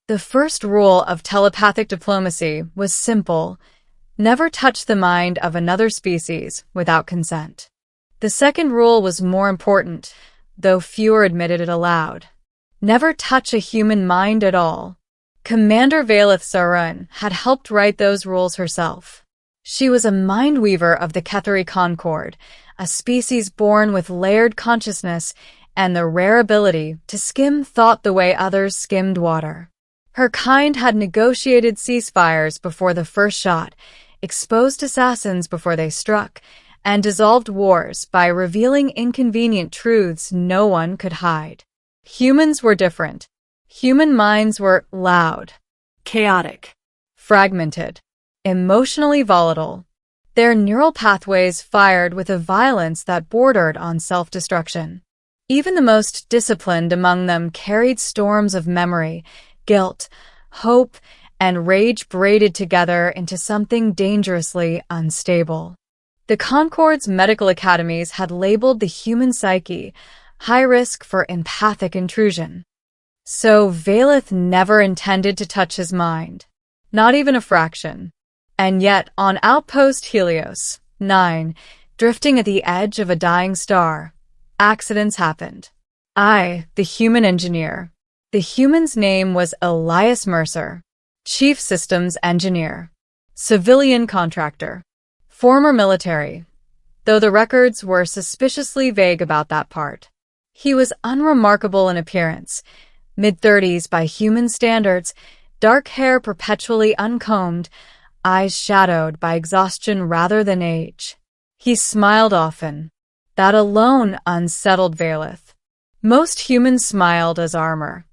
The first rule of telepathic diplomacy was simple: never touch the mind of another species without consent. The second rule was more important, though fewer admitted it aloud. Never touch a human mind at all. Commander Valith Sarun had helped write those rules herself. She was a mind-weaver of the Ketheri Concord, a species born with layered consciousness and the rare ability to skim thought the way others skimmed water. Her kind had negotiated ceasefires before the first shot, exposed assassins before they struck, and dissolved wars by revealing inconvenient truths no one could hide. Humans were different. Human minds were loud, chaotic, fragmented, emotionally volatile. Their neural pathways fired with a violence that bordered on self-destruction. Even the most disciplined among them carried storms of memory, guilt, hope, and rage braided together into something dangerously unstable. The Concord's medical academies had labeled the human psyche high risk for empathic intrusion. So Valith never intended to touch his mind, not even a fraction. And yet, on Outpost Helios 9, drifting at the edge of a dying star, accidents happened. The human engineer. The human's name was Elias Mercer, chief systems engineer, civilian contractor, former military, though the records were suspiciously vague about that part. He was unremarkable in appearance, mid-30s by human standards, dark hair perpetually uncombed, eyes shadowed by exhaustion rather than age. He smiled often. That alone unsettled Valith. Most humans smiled as armor.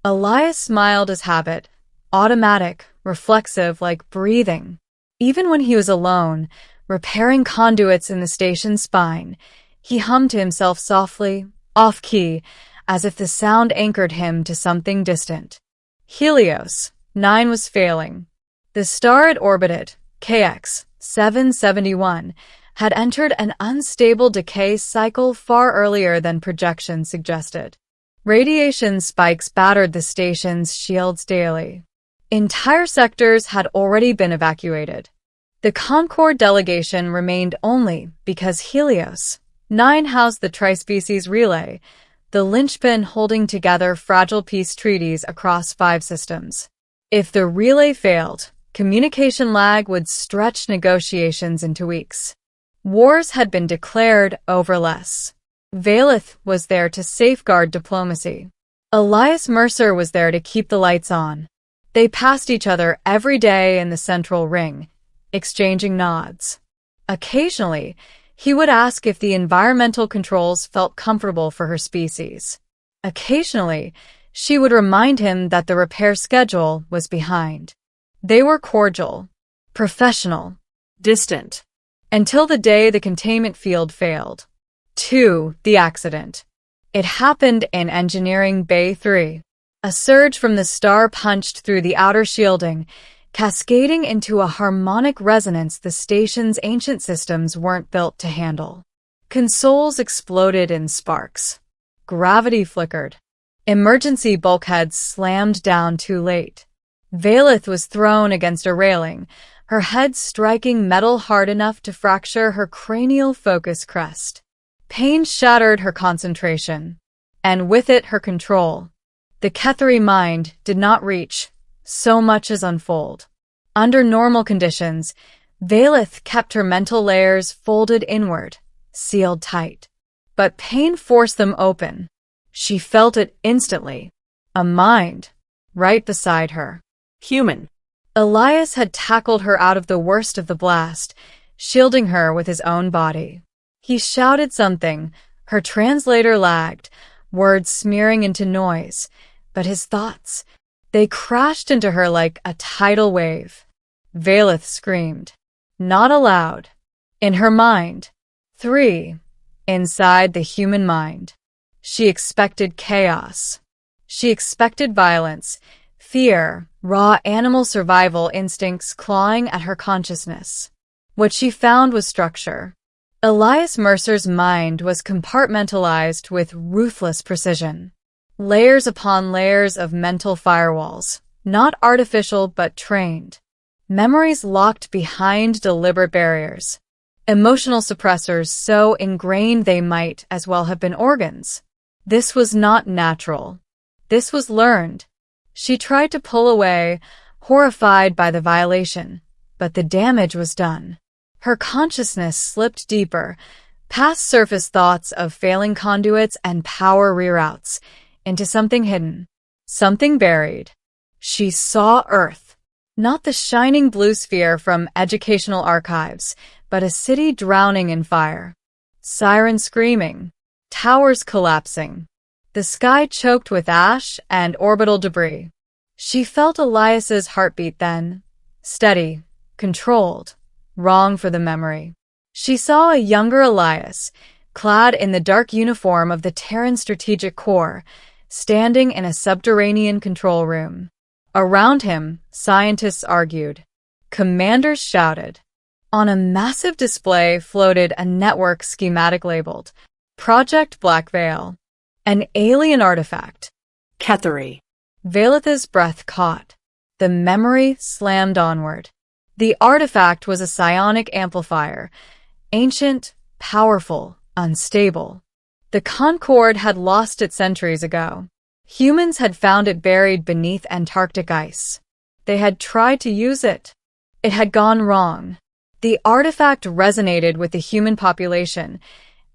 Elias smiled as habit, automatic, reflexive, like breathing. Even when he was alone, repairing conduits in the station's spine, he hummed to himself softly, off-key, as if the sound anchored him to something distant. Helios 9 was failing. The star it orbited, KX 771, had entered an unstable decay cycle far earlier than projections suggested. Radiation spikes battered the station's shields daily. Entire sectors had already been evacuated. The Concorde delegation remained only because Helios 9 housed the Trispecies Relay, the linchpin holding together fragile peace treaties across 5 systems. If the relay failed, communication lag would stretch negotiations into weeks. Wars had been declared over less. Valith was there to safeguard diplomacy. Elias Mercer was there to keep the lights on. They passed each other every day in the central ring, exchanging nods. Occasionally, he would ask if the environmental controls felt comfortable for her species. Occasionally, she would remind him that the repair schedule was behind. They were cordial, professional, distant, until the day the containment field failed. 2. The accident. It happened in Engineering Bay 3. A surge from the star punched through the outer shielding, cascading into a harmonic resonance the station's ancient systems weren't built to handle. Consoles exploded in sparks. Gravity flickered. Emergency bulkheads slammed down too late. Valith was thrown against a railing, her head striking metal hard enough to fracture her cranial focus crest. Pain shattered her concentration, and with it her control. The Ketheri mind did not reach so much as unfold. Under normal conditions, Valith kept her mental layers folded inward, sealed tight. But pain forced them open. She felt it instantly. A mind, right beside her. Human. Elias had tackled her out of the worst of the blast, shielding her with his own body. He shouted something. Her translator lagged, words smearing into noise. But his thoughts, they crashed into her like a tidal wave. Valith screamed. Not aloud. In her mind. 3. Inside the human mind. She expected chaos. She expected violence, fear, raw animal survival instincts clawing at her consciousness. What she found was structure. Elias Mercer's mind was compartmentalized with ruthless precision. Layers upon layers of mental firewalls, Not artificial but trained. Memories locked behind deliberate barriers. Emotional suppressors so ingrained they might as well have been organs. This was not natural. This was learned. She tried to pull away, horrified by the violation, but the damage was done. Her consciousness slipped deeper, past surface thoughts of failing conduits and power reroutes, into something hidden, something buried. She saw Earth, not the shining blue sphere from educational archives, but a city drowning in fire. Sirens screaming, towers collapsing, the sky choked with ash and orbital debris. She felt Elias's heartbeat then, steady, controlled, wrong for the memory. She saw a younger Elias, clad in the dark uniform of the Terran Strategic Corps, standing in a subterranean control room. Around him, scientists argued. Commanders shouted. On a massive display floated a network schematic labeled Project Black Veil, an alien artifact. Kethery. Valith's breath caught. The memory slammed onward. The artifact was a psionic amplifier, ancient, powerful, unstable. The Concorde had lost it centuries ago. Humans had found it buried beneath Antarctic ice. They had tried to use it. It had gone wrong. The artifact resonated with the human population,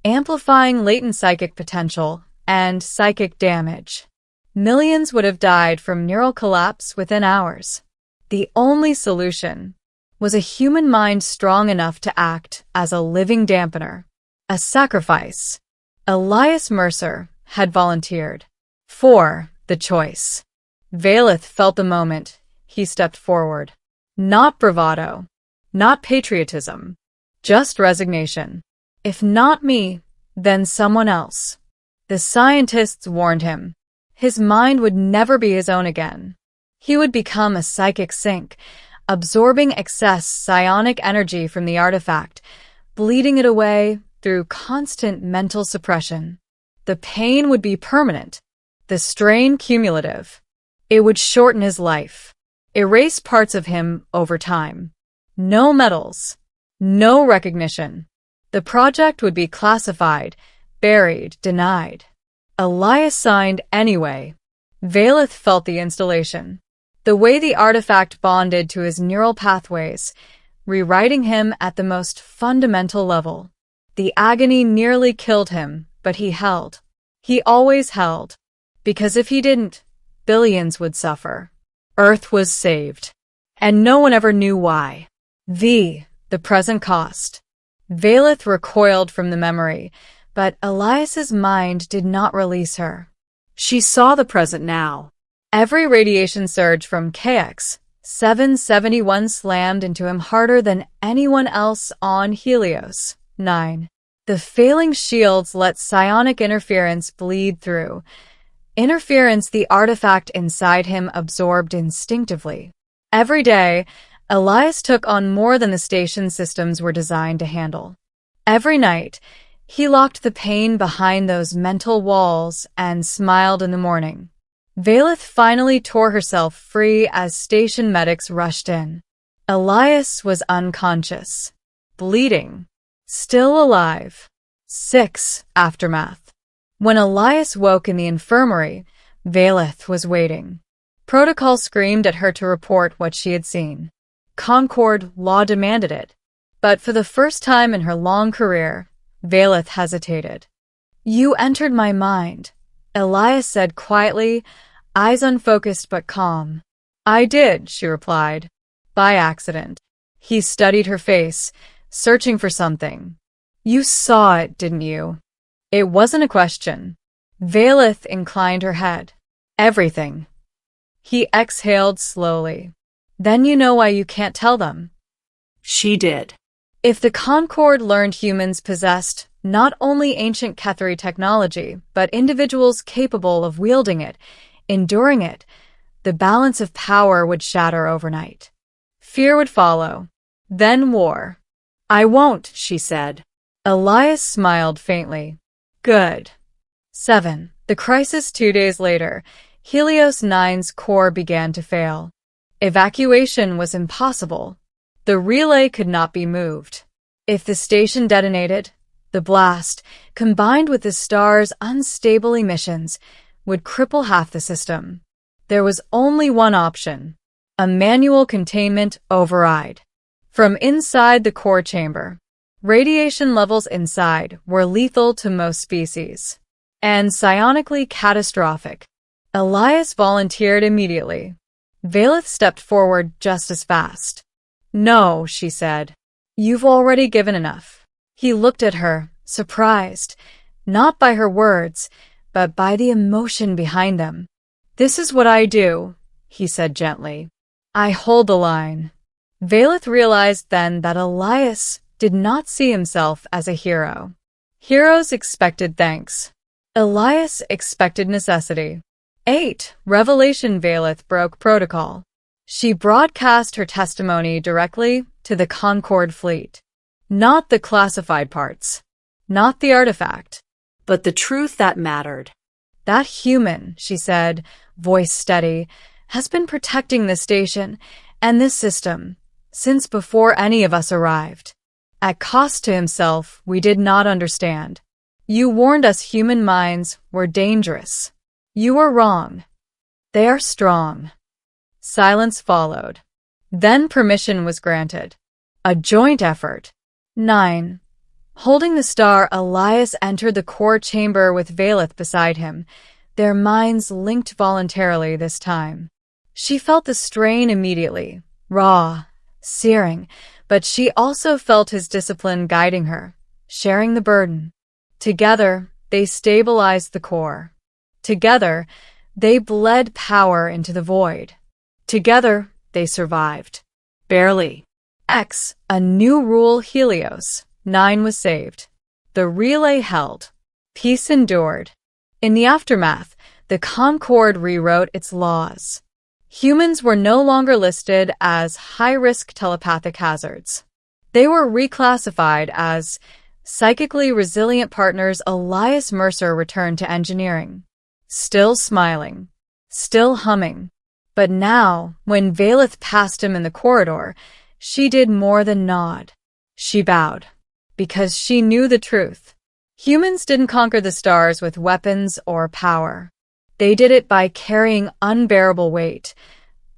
amplifying latent psychic potential and psychic damage. Millions would have died from neural collapse within hours. The only solution was a human mind strong enough to act as a living dampener. A sacrifice. Elias Mercer had volunteered. For the choice. Valith felt the moment. He stepped forward. Not bravado. Not patriotism. Just resignation. If not me, then someone else. The scientists warned him. His mind would never be his own again. He would become a psychic sink, absorbing excess psionic energy from the artifact, bleeding it away through constant mental suppression. The pain would be permanent, the strain cumulative. It would shorten his life, erase parts of him over time. No medals, no recognition. The project would be classified, buried, denied. Elias signed anyway. Valith felt the installation. The way the artifact bonded to his neural pathways, rewriting him at the most fundamental level. The agony nearly killed him, but he held. He always held. Because if he didn't, billions would suffer. Earth was saved. And no one ever knew why. The present cost. Valith recoiled from the memory, but Elias's mind did not release her. She saw the present now. Every radiation surge from KX 771 slammed into him harder than anyone else on Helios 9. The failing shields let psionic interference bleed through. Interference the artifact inside him absorbed instinctively. Every day, Elias took on more than the station systems were designed to handle. Every night, he locked the pain behind those mental walls and smiled in the morning. Valith finally tore herself free as station medics rushed in. Elias was unconscious, bleeding, still alive. 6. Aftermath. When Elias woke in the infirmary, Valith was waiting. Protocol screamed at her to report what she had seen. Concorde law demanded it. But for the first time in her long career, Valith hesitated. You entered my mind, Elias said quietly, eyes unfocused but calm. I did, she replied. By accident. He studied her face, searching for something. You saw it, didn't you? It wasn't a question. Valith inclined her head. Everything. He exhaled slowly. Then you know why you can't tell them. She did. If the Concorde learned humans possessed not only ancient Kethery technology, but individuals capable of wielding it, enduring it, the balance of power would shatter overnight. Fear would follow. Then war. I won't, she said. Elias smiled faintly. Good. 7. The crisis 2 days later. Helios 9's core began to fail. Evacuation was impossible. The relay could not be moved. If the station detonated, the blast, combined with the star's unstable emissions, would cripple half the system. There was only one option: a manual containment override. From inside the core chamber, radiation levels inside were lethal to most species, and psionically catastrophic. Elias volunteered immediately. Valeth stepped forward just as fast. "No," she said. "You've already given enough." He looked at her, surprised, not by her words, but by the emotion behind them. "This is what I do," he said gently. "I hold the line." Valeth realized then that Elias did not see himself as a hero. Heroes expected thanks. Elias expected necessity. 8. Revelation. Valeth broke protocol. She broadcast her testimony directly to the Concorde fleet. Not the classified parts. Not the artifact. But the truth that mattered. "That human," she said, voice steady, "has been protecting this station and this system since before any of us arrived. At cost to himself we did not understand. You warned us human minds were dangerous. You were wrong. They are strong." Silence followed. Then permission was granted. A joint effort. 9. Holding the star, Elias entered the core chamber with Valeth beside him, their minds linked voluntarily this time. She felt the strain immediately, raw, searing, but she also felt his discipline guiding her, sharing the burden. Together, they stabilized the core. Together, they bled power into the void. Together, they survived. Barely. A new rule. Helios 9 was saved. The relay held. Peace endured. In the aftermath, the Concorde rewrote its laws. Humans were no longer listed as high-risk telepathic hazards. They were reclassified as psychically resilient partners. Elias Mercer returned to engineering. Still smiling. Still humming. But now, when Valeth passed him in the corridor, she did more than nod. She bowed. Because she knew the truth. Humans didn't conquer the stars with weapons or power. They did it by carrying unbearable weight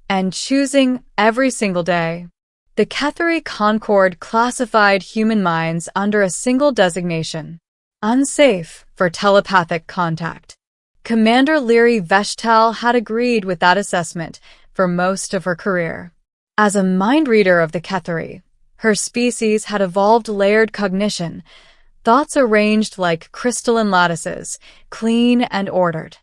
and choosing every single day. The Ketheri Concorde classified human minds under a single designation: unsafe for telepathic contact. Commander Lyri Veshtal had agreed with that assessment for most of her career. As a mind reader of the Ketheri, her species had evolved layered cognition, thoughts arranged like crystalline lattices, clean and ordered.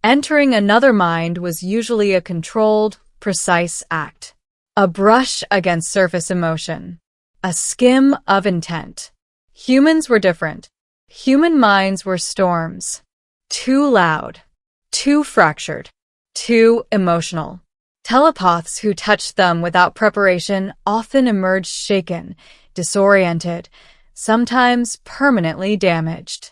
Entering another mind was usually a controlled, precise act. A brush against surface emotion. A skim of intent. Humans were different. Human minds were storms. Too loud. Too fractured. Too emotional. Telepaths who touched them without preparation often emerged shaken, disoriented, sometimes permanently damaged.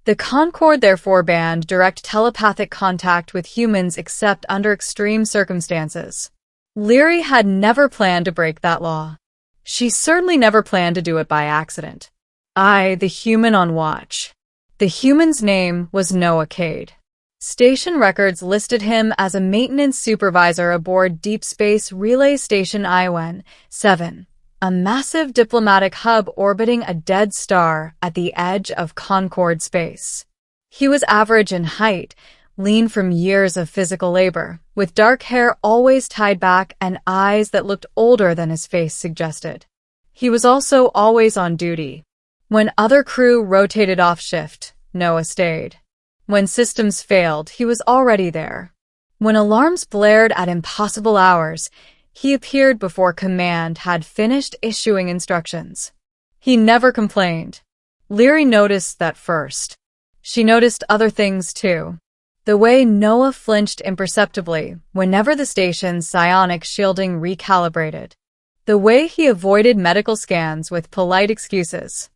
The Concorde therefore banned direct telepathic contact with humans except under extreme circumstances. Lyri had never planned to break that law. She certainly never planned to do it by accident. The human on watch. The human's name was Noah Cade. Station records listed him as a maintenance supervisor aboard Deep Space Relay Station Iwen 7, a massive diplomatic hub orbiting a dead star at the edge of Concorde space. He was average in height, lean from years of physical labor, with dark hair always tied back and eyes that looked older than his face suggested. He was also always on duty. When other crew rotated off shift, Noah stayed. When systems failed, he was already there. When alarms blared at impossible hours, he appeared before command had finished issuing instructions. He never complained. Lyri noticed that first. She noticed other things too. The way Noah flinched imperceptibly whenever the station's psionic shielding recalibrated. The way he avoided medical scans with polite excuses.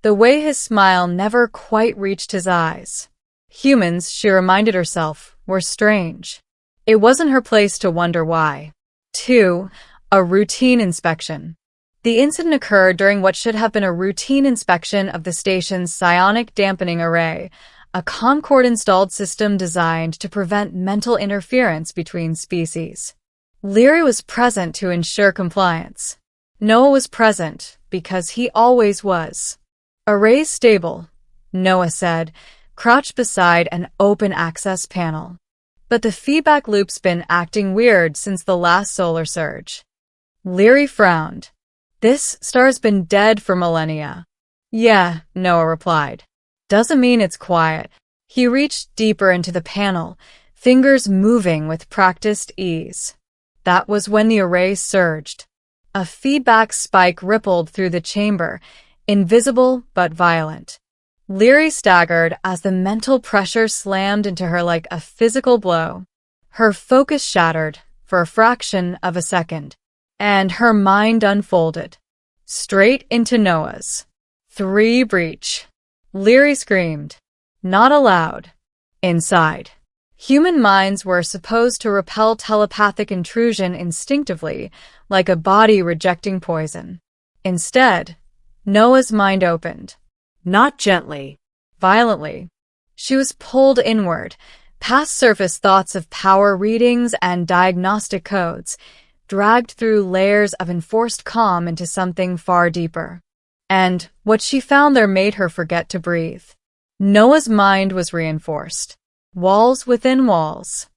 The way his smile never quite reached his eyes. Humans, she reminded herself, were strange. It wasn't her place to wonder why. 2. A routine inspection. The incident occurred during what should have been a routine inspection of the station's psionic dampening array, a Concorde-installed system designed to prevent mental interference between species. Leary was present to ensure compliance. Noah was present because he always was. "Array's stable," Noah said, crouched beside an open-access panel. "But the feedback loop's been acting weird since the last solar surge." Leary frowned. "This star's been dead for millennia." "Yeah," Noah replied. "Doesn't mean it's quiet." He reached deeper into the panel, fingers moving with practiced ease. That was when the array surged. A feedback spike rippled through the chamber, invisible but violent. Leary staggered as the mental pressure slammed into her like a physical blow. Her focus shattered for a fraction of a second, and her mind unfolded. Straight into Noah's. 3 breach. Leary screamed. Not aloud. Inside. Human minds were supposed to repel telepathic intrusion instinctively, like a body rejecting poison. Instead, Noah's mind opened. Not gently. Violently. She was pulled inward, past surface thoughts of power readings and diagnostic codes, dragged through layers of enforced calm into something far deeper. And what she found there made her forget to breathe. Noah's mind was reinforced. Walls within walls.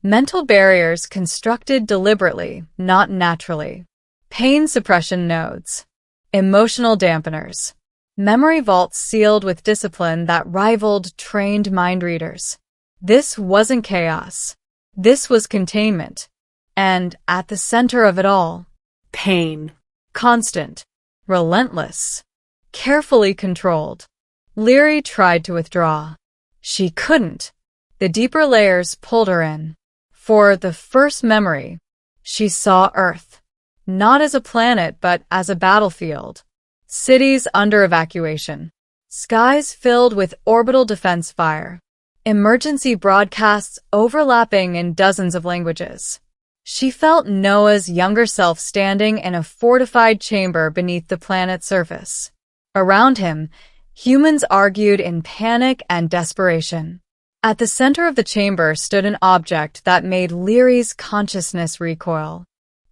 Mental barriers constructed deliberately, not naturally. Pain suppression nodes. Emotional dampeners. Memory vaults sealed with discipline that rivaled trained mind readers. This wasn't chaos. This was containment. And at the center of it all, pain. Constant. Relentless. Carefully controlled. Leary tried to withdraw. She couldn't. The deeper layers pulled her in. For the first memory, she saw Earth. Not as a planet, but as a battlefield. Cities under evacuation. Skies filled with orbital defense fire. Emergency broadcasts overlapping in dozens of languages. She felt Noah's younger self standing in a fortified chamber beneath the planet's surface. Around him, humans argued in panic and desperation. At the center of the chamber stood an object that made Leary's consciousness recoil.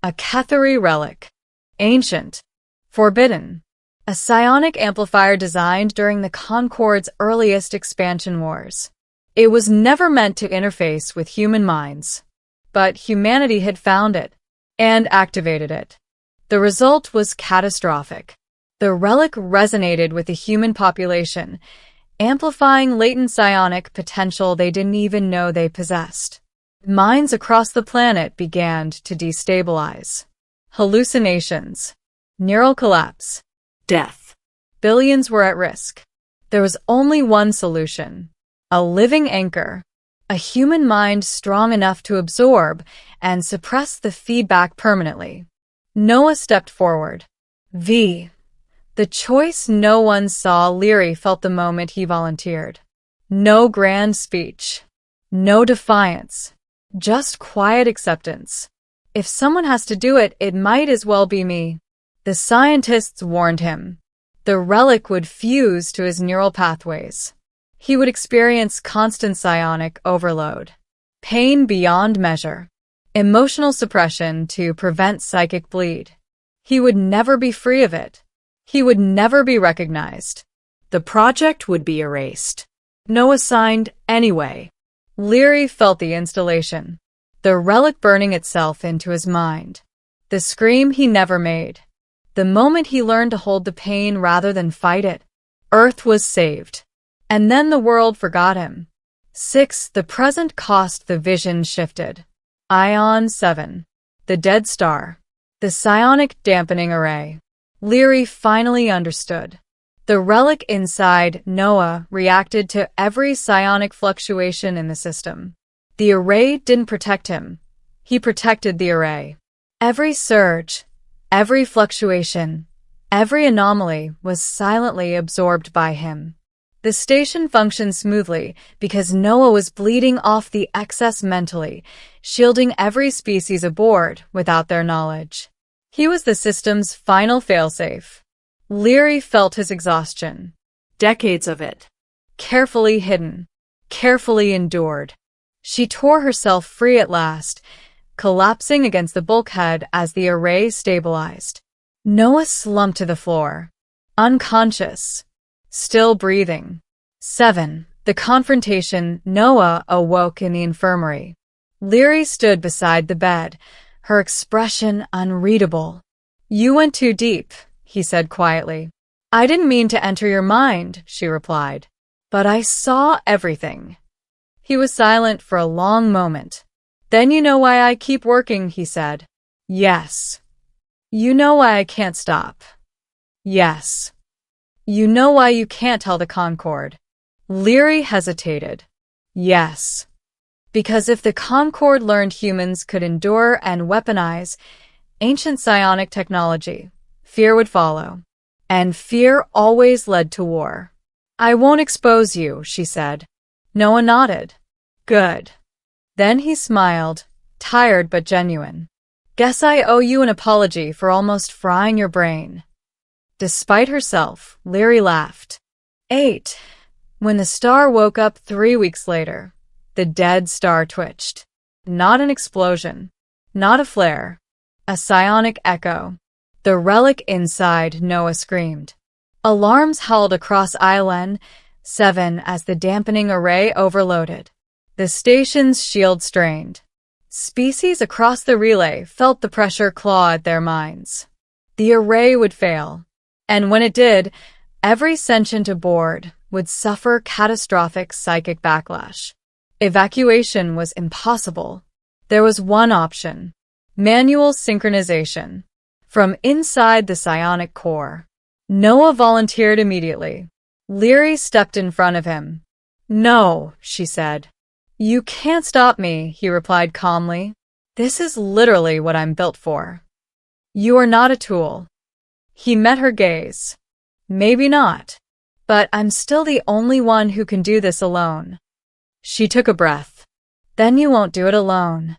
A Cathari relic. Ancient. Forbidden. A psionic amplifier designed during the Concorde's earliest expansion wars. It was never meant to interface with human minds. But humanity had found it. And activated it. The result was catastrophic. The relic resonated with the human population, amplifying latent psionic potential they didn't even know they possessed. Minds across the planet began to destabilize. Hallucinations. Neural collapse. Death. Billions were at risk. There was only one solution. A living anchor. A human mind strong enough to absorb and suppress the feedback permanently. Noah stepped forward. The choice no one saw. Leary felt the moment he volunteered. No grand speech. No defiance. Just quiet acceptance. If someone has to do it, it might as well be me. The scientists warned him. The relic would fuse to his neural pathways. He would experience constant psionic overload. Pain beyond measure. Emotional suppression to prevent psychic bleed. He would never be free of it. He would never be recognized. The project would be erased. Noah signed anyway. Leary felt the installation. The relic burning itself into his mind. The scream he never made. The moment he learned to hold the pain rather than fight it. Earth was saved. And then the world forgot him. 6. The present cost. The vision shifted. Ion 7. The dead star. The psionic dampening array. Leary finally understood. The relic inside Noah reacted to every psionic fluctuation in the system. The array didn't protect him. He protected the array. Every surge, every fluctuation, every anomaly was silently absorbed by him. The station functioned smoothly because Noah was bleeding off the excess mentally, shielding every species aboard without their knowledge. He was the system's final failsafe. Leary felt his exhaustion. Decades of it. Carefully hidden, carefully endured. She tore herself free at last, collapsing against the bulkhead as the array stabilized. Noah slumped to the floor, unconscious, still breathing. 7. The confrontation. Noah awoke in the infirmary. Leary stood beside the bed, her expression unreadable. "You went too deep," he said quietly. "I didn't mean to enter your mind," she replied. "But I saw everything." He was silent for a long moment. "Then you know why I keep working," he said. "Yes." "You know why I can't stop." "Yes." "You know why you can't tell the Concorde." Leary hesitated. "Yes." "Because if the Concorde learned humans could endure and weaponize ancient psionic technology, fear would follow. And fear always led to war." "I won't expose you," she said. Noah nodded. "Good." Then he smiled, tired but genuine. "Guess I owe you an apology for almost frying your brain." Despite herself, Leary laughed. 8. When the star woke up 3 weeks later, the dead star twitched. Not an explosion, not a flare, a psionic echo. The relic inside, Noah screamed. Alarms howled across Island 7 as the dampening array overloaded. The station's shield strained. Species across the relay felt the pressure claw at their minds. The array would fail. And when it did, every sentient aboard would suffer catastrophic psychic backlash. Evacuation was impossible. There was one option: manual synchronization. From inside the psionic core. Noah volunteered immediately. Leary stepped in front of him. "No," she said. "You can't stop me," he replied calmly. "This is literally what I'm built for. You are not a tool." He met her gaze. "Maybe not. But I'm still the only one who can do this alone." She took a breath. "Then you won't do it alone."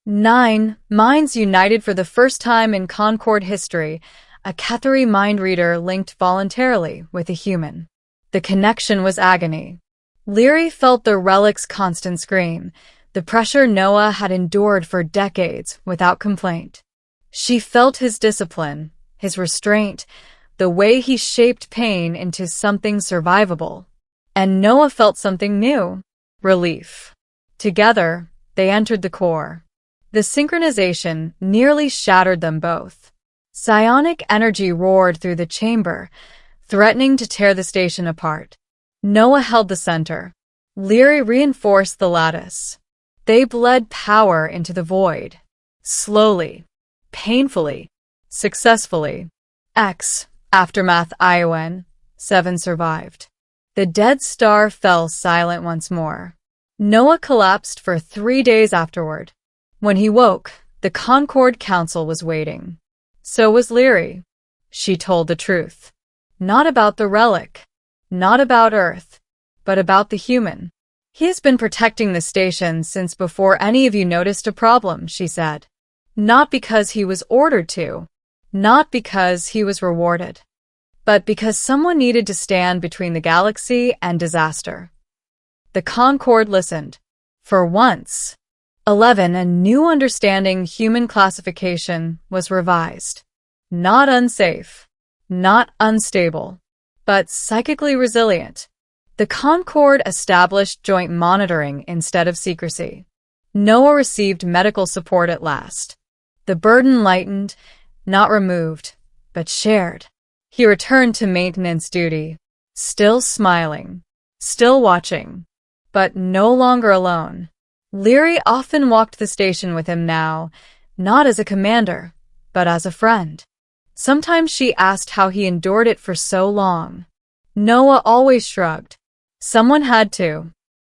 9. Minds united for the first time in Concorde history. A Cathari mind reader linked voluntarily with a human. The connection was agony. Leary felt the relic's constant scream, the pressure Noah had endured for decades without complaint. She felt his discipline, his restraint, the way he shaped pain into something survivable. And Noah felt something new: relief. Together, they entered the core. The synchronization nearly shattered them both. Psionic energy roared through the chamber, threatening to tear the station apart. Noah held the center. Leary reinforced the lattice. They bled power into the void. Slowly, painfully, successfully. Aftermath. ION 7 survived. The dead star fell silent once more. Noah collapsed for 3 days afterward. When he woke, the Concorde Council was waiting. So was Leary. She told the truth. Not about the relic, not about Earth, but about the human. "He has been protecting the station since before any of you noticed a problem," she said. "Not because he was ordered to, not because he was rewarded, but because someone needed to stand between the galaxy and disaster." The Concorde listened. For once. 11. A new understanding. Human classification was revised. Not unsafe, not unstable, but psychically resilient. The Concorde established joint monitoring instead of secrecy. Noah received medical support at last. The burden lightened, not removed, but shared. He returned to maintenance duty, still smiling, still watching, but no longer alone. Leary often walked the station with him now, not as a commander, but as a friend. Sometimes she asked how he endured it for so long. Noah always shrugged. Someone had to.